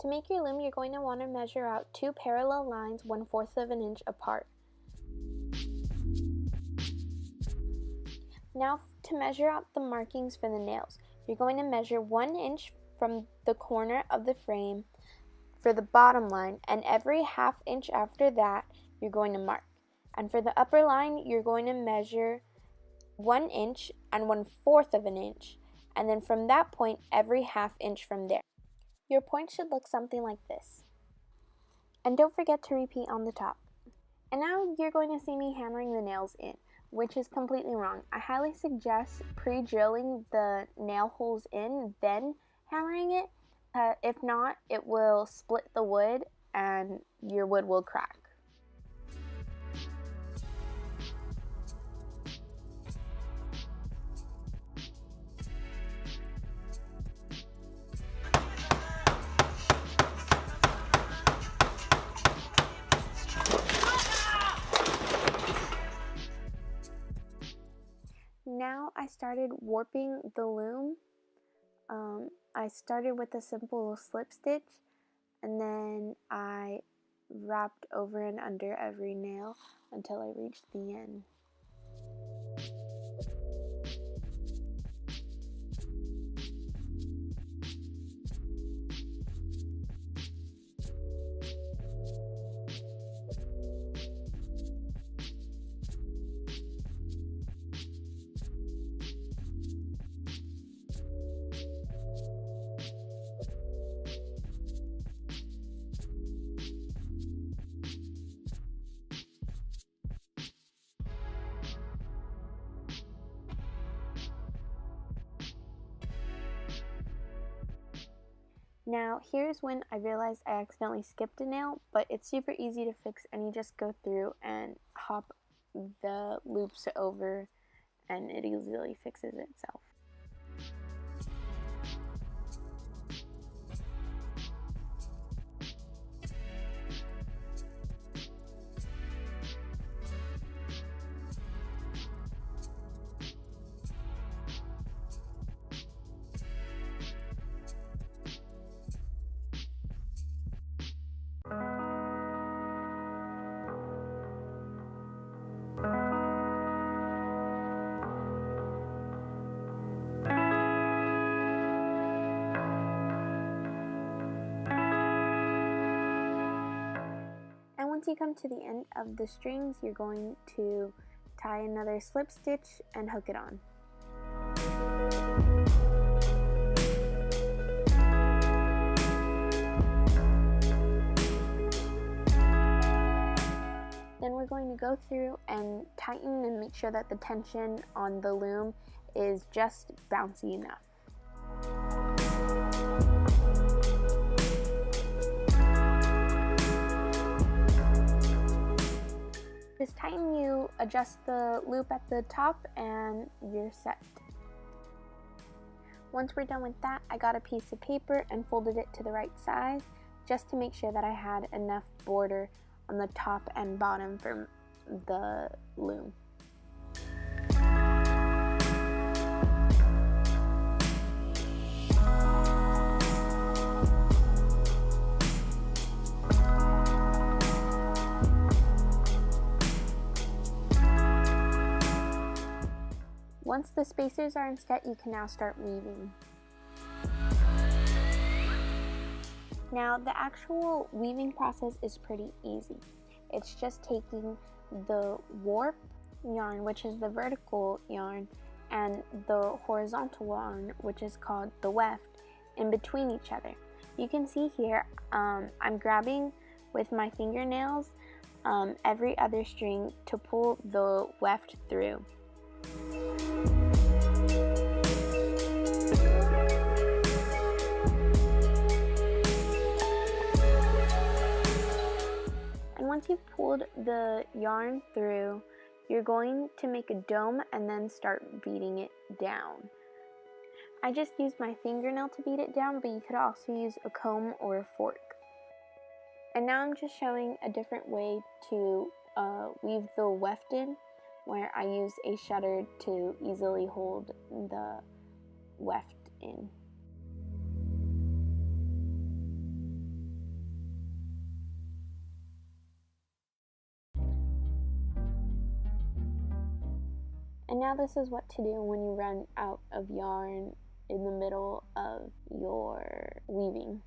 To make your loom, you're going to want to measure out 2 parallel lines 1/4 of an inch apart. Now to measure out the markings for the nails, you're going to measure 1 inch from the corner of the frame for the bottom line, and every 1/2 inch after that you're going to mark. And for the upper line, you're going to measure 1 inch and 1/4 of an inch, and then from that point every 1/2 inch from there. Your point should look something like this. And don't forget to repeat on the top. And now you're going to see me hammering the nails in, which is completely wrong. I highly suggest pre-drilling the nail holes in, then hammering it. If not, it will split the wood and your wood will crack. Now I started warping the loom. I started with a simple slip stitch, and then I wrapped over and under every nail until I reached the end. Now here's when I realized I accidentally skipped a nail, but it's super easy to fix, and you just go through and hop the loops over and it easily fixes itself. Once you come to the end of the strings, you're going to tie another slip stitch and hook it on. Then we're going to go through and tighten and make sure that the tension on the loom is just bouncy enough. This time you adjust the loop at the top and you're set. Once we're done with that, I got a piece of paper and folded it to the right size just to make sure that I had enough border on the top and bottom for the loom. Once the spacers are inset, you can now start weaving. Now, the actual weaving process is pretty easy. It's just taking the warp yarn, which is the vertical yarn, and the horizontal yarn, which is called the weft, in between each other. You can see here, I'm grabbing with my fingernails every other string to pull the weft through. And once you've pulled the yarn through, you're going to make a dome and then start beating it down. I just used my fingernail to beat it down, but you could also use a comb or a fork. And now I'm just showing a different way to weave the weft in, where I use a shutter to easily hold the weft in. And now this is what to do when you run out of yarn in the middle of your weaving.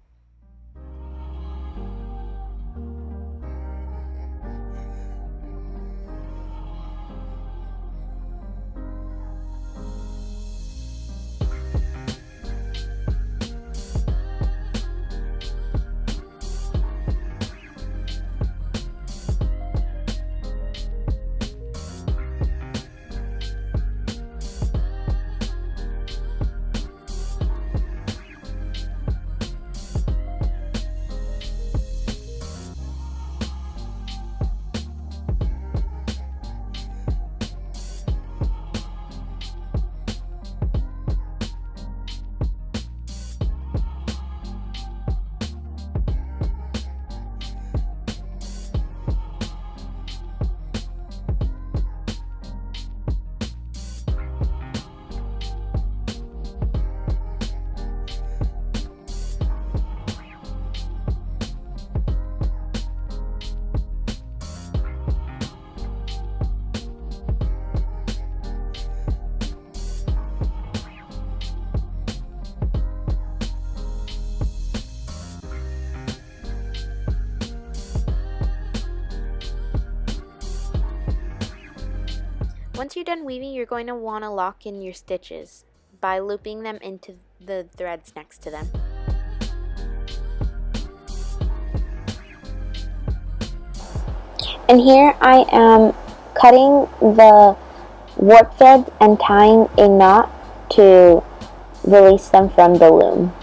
Once you're done weaving, you're going to want to lock in your stitches by looping them into the threads next to them. And here I am cutting the warp threads and tying a knot to release them from the loom.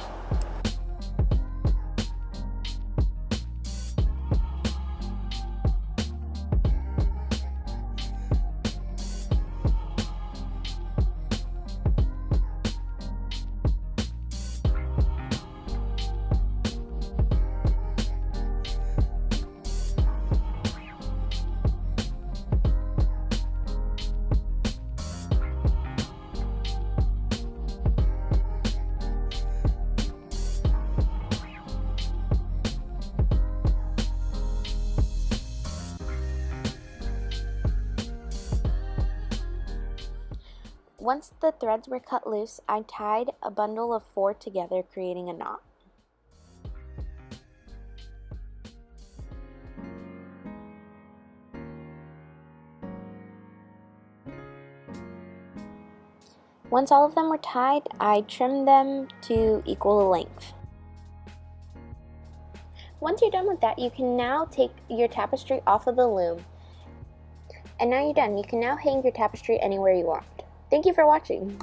Once the threads were cut loose, I tied a bundle of 4 together, creating a knot. Once all of them were tied, I trimmed them to equal the length. Once you're done with that, you can now take your tapestry off of the loom. And now you're done. You can now hang your tapestry anywhere you want. Thank you for watching.